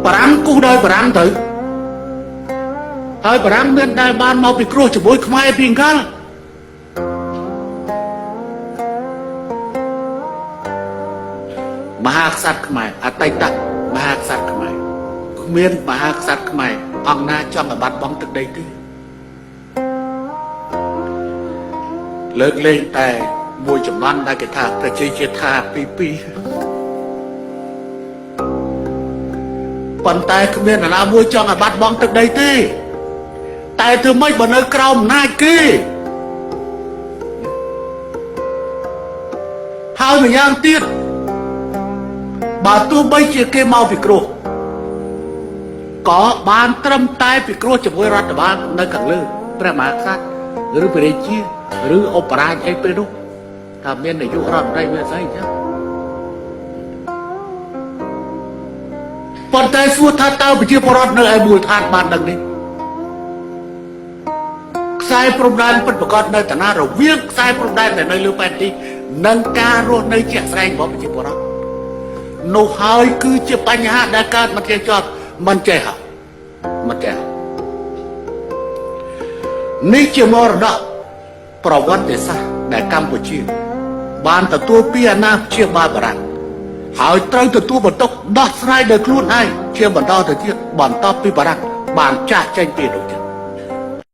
បារាំងគូដោយបារាំងទៅហើយបារាំងមានដែលបានមកពីគ្រោះជាមួយខ្មែរពីអង្កលមហាក្សត្រខ្មែរអតីតមហាក្សត្រខ្មែរគ្មានមហាក្សត្រខ្មែរអង្គណាចង់ឲ្យបាត់បង់ទឹកដីទេលើកលែងតែមួយចំនួនដែលគេថាប្រជាជាតិថាពីប៉ុន្តែគ្មានអ្នកណាមួយចង់ឲ្យបាត់បង់ទឹកដីទេតែធ្វើម៉េចបើនៅក្រោមអំណាចគេហើយម្យ៉ាងទៀតបើទោះបីជាគេមកពីគ្រោះក៏បានត្រឹមតែពីគ្រោះជាមួយរដ្ឋបាលនៅខាងលើព្រះមហាក្សត្រឬព្រះរាជាឬអបរាជអីពេលនោះថាមាននាយករដ្ឋមន្ត្រីមានស្អីចឹងប៉ុន្តែសួរថាតើប្រជាពលរដ្ឋនៅឯមូលដ្ឋានបានដឹងនេះខ្សែព្រំដែនពិតប្រាកដនៅតាណារវាងខ្សែព្រំដែនដែលនៅលើផែនទីនិងការរស់នៅជាក់ស្ដែងរបស់ប្រជាពលរដ្ឋនោះហើយគឺជាបញ្ហាដែលកើតមកជាចត់មិនចេះហ่ะមិនចេះនេះជាមរតកប្រវត្តិសាស្ត្រដែលកម្ពុជាបានទទួលពីអាណាព្យាបាលបារាំងហើយត្រូវទទួលបន្ទុកដោះស្រាយដោយខ្លួនឯងជាបន្តទៅទៀតបន្ទាប់ពីបារាំងបានចាស់ចេញពីនោះ